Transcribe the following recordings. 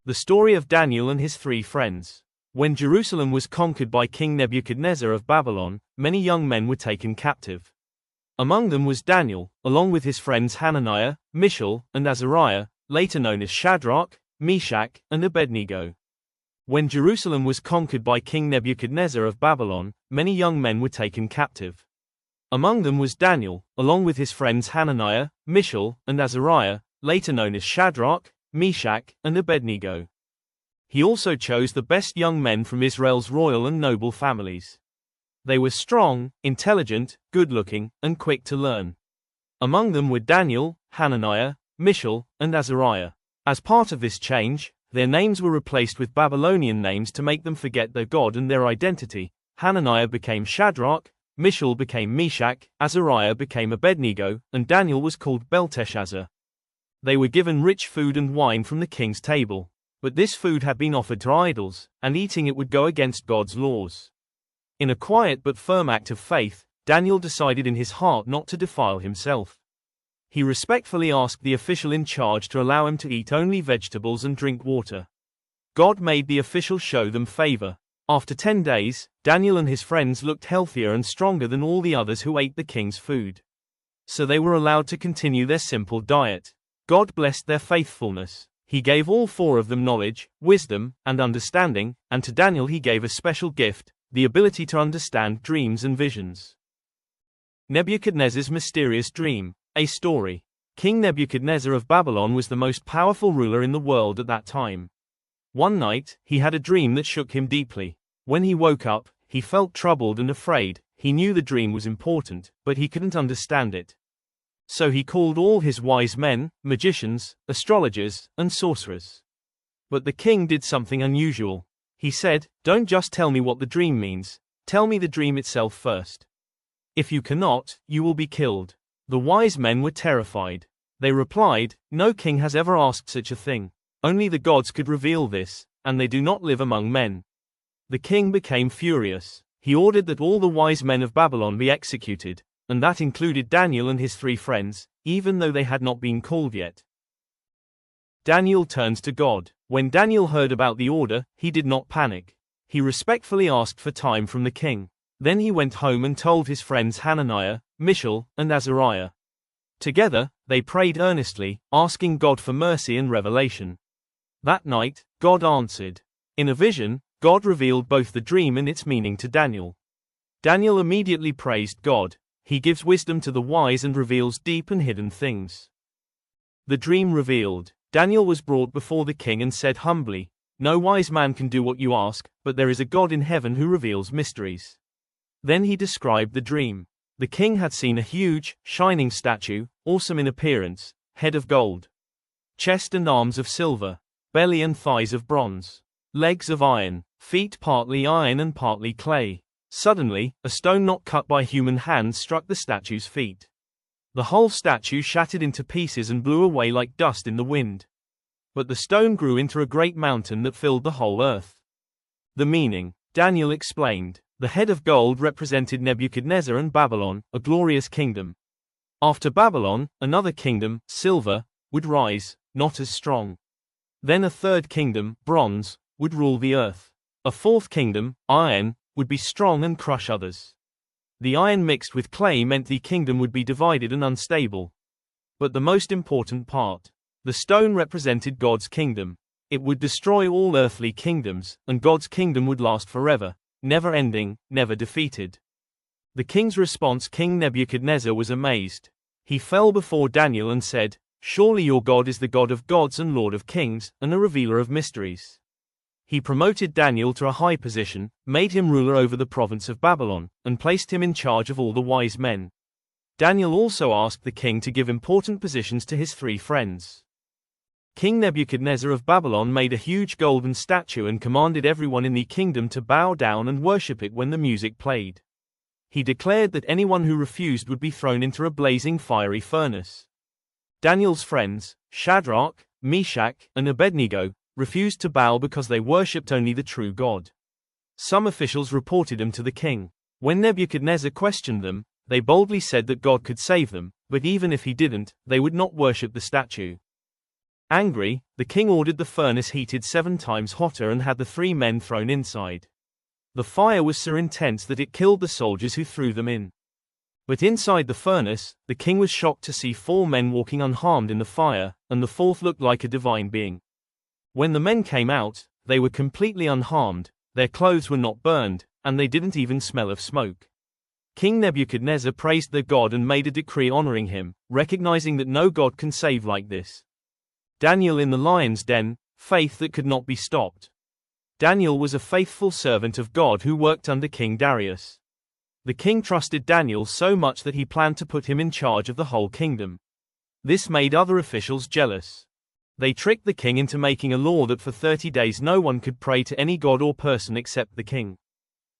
The story of Daniel and his three friends. When Jerusalem was conquered by King Nebuchadnezzar of Babylon, many young men were taken captive. Among them was Daniel, along with his friends Hananiah, Mishael, and Azariah, later known as Shadrach, Meshach, and Abednego. When Jerusalem was conquered by King Nebuchadnezzar of Babylon, many young men were taken captive. Among them was Daniel, along with his friends Hananiah, Mishael, and Azariah, later known as Shadrach, Meshach, and Abednego. He also chose the best young men from Israel's royal and noble families. They were strong, intelligent, good-looking, and quick to learn. Among them were Daniel, Hananiah, Mishael, and Azariah. As part of this change, their names were replaced with Babylonian names to make them forget their God and their identity. Hananiah became Shadrach, Mishael became Meshach, Azariah became Abednego, and Daniel was called Belteshazzar. They were given rich food and wine from the king's table, but this food had been offered to idols, and eating it would go against God's laws. In a quiet but firm act of faith, Daniel decided in his heart not to defile himself. He respectfully asked the official in charge to allow him to eat only vegetables and drink water. God made the official show them favor. After 10 days, Daniel and his friends looked healthier and stronger than all the others who ate the king's food. So they were allowed to continue their simple diet. God blessed their faithfulness. He gave all 4 of them knowledge, wisdom, and understanding, and to Daniel he gave a special gift, the ability to understand dreams and visions. Nebuchadnezzar's mysterious dream. A story. King Nebuchadnezzar of Babylon was the most powerful ruler in the world at that time. One night, he had a dream that shook him deeply. When he woke up, he felt troubled and afraid. He knew the dream was important, but he couldn't understand it. So he called all his wise men, magicians, astrologers, and sorcerers. But the king did something unusual. He said, "Don't just tell me what the dream means, tell me the dream itself first. If you cannot, you will be killed." The wise men were terrified. They replied, "No king has ever asked such a thing. Only the gods could reveal this, and they do not live among men." The king became furious. He ordered that all the wise men of Babylon be executed, and that included Daniel and his 3 friends, even though they had not been called yet. Daniel turns to God. When Daniel heard about the order, he did not panic. He respectfully asked for time from the king. Then he went home and told his friends Hananiah, Mishael, and Azariah. Together, they prayed earnestly, asking God for mercy and revelation. That night, God answered. In a vision, God revealed both the dream and its meaning to Daniel. Daniel immediately praised God. He gives wisdom to the wise and reveals deep and hidden things. The dream revealed. Daniel was brought before the king and said humbly, "No wise man can do what you ask, but there is a God in heaven who reveals mysteries." Then he described the dream. The king had seen a huge, shining statue, awesome in appearance, head of gold, chest and arms of silver, belly and thighs of bronze, legs of iron, feet partly iron and partly clay. Suddenly, a stone not cut by human hands struck the statue's feet. The whole statue shattered into pieces and blew away like dust in the wind. But the stone grew into a great mountain that filled the whole earth. The meaning. Daniel explained. The head of gold represented Nebuchadnezzar and Babylon, a glorious kingdom. After Babylon, another kingdom, silver, would rise, not as strong. Then a third kingdom, bronze, would rule the earth. A fourth kingdom, iron, would be strong and crush others. The iron mixed with clay meant the kingdom would be divided and unstable. But the most important part. The stone represented God's kingdom. It would destroy all earthly kingdoms, and God's kingdom would last forever, never ending, never defeated. The king's response. King Nebuchadnezzar was amazed. He fell before Daniel and said, "Surely your God is the God of gods and Lord of kings, and a revealer of mysteries." He promoted Daniel to a high position, made him ruler over the province of Babylon, and placed him in charge of all the wise men. Daniel also asked the king to give important positions to his 3 friends. King Nebuchadnezzar of Babylon made a huge golden statue and commanded everyone in the kingdom to bow down and worship it when the music played. He declared that anyone who refused would be thrown into a blazing fiery furnace. Daniel's friends, Shadrach, Meshach, and Abednego, refused to bow because they worshipped only the true God. Some officials reported him to the king. When Nebuchadnezzar questioned them, they boldly said that God could save them, but even if he didn't, they would not worship the statue. Angry, the king ordered the furnace heated 7 times hotter and had the 3 men thrown inside. The fire was so intense that it killed the soldiers who threw them in. But inside the furnace, the king was shocked to see 4 men walking unharmed in the fire, and the 4th looked like a divine being. When the men came out, they were completely unharmed, their clothes were not burned, and they didn't even smell of smoke. King Nebuchadnezzar praised their God and made a decree honoring him, recognizing that no God can save like this. Daniel in the lion's den, faith that could not be stopped. Daniel was a faithful servant of God who worked under King Darius. The king trusted Daniel so much that he planned to put him in charge of the whole kingdom. This made other officials jealous. They tricked the king into making a law that for 30 days no one could pray to any god or person except the king.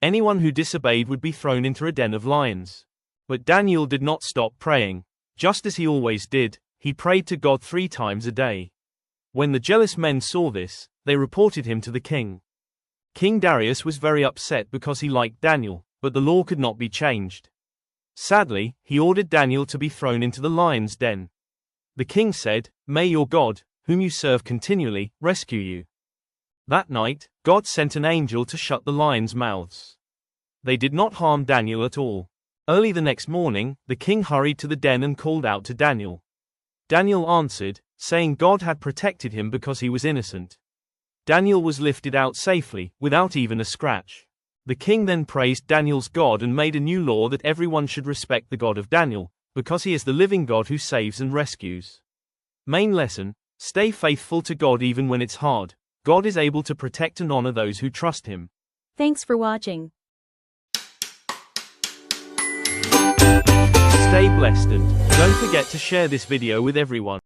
Anyone who disobeyed would be thrown into a den of lions. But Daniel did not stop praying. Just as he always did, he prayed to God 3 times a day. When the jealous men saw this, they reported him to the king. King Darius was very upset because he liked Daniel, but the law could not be changed. Sadly, he ordered Daniel to be thrown into the lion's den. The king said, "May your God, whom you serve continually, rescue you." That night, God sent an angel to shut the lions' mouths. They did not harm Daniel at all. Early the next morning, the king hurried to the den and called out to Daniel. Daniel answered, saying God had protected him because he was innocent. Daniel was lifted out safely, without even a scratch. The king then praised Daniel's God and made a new law that everyone should respect the God of Daniel, because he is the living God who saves and rescues. Main lesson: stay faithful to God even when it's hard. God is able to protect and honor those who trust him. Thanks for watching. Stay blessed and don't forget to share this video with everyone.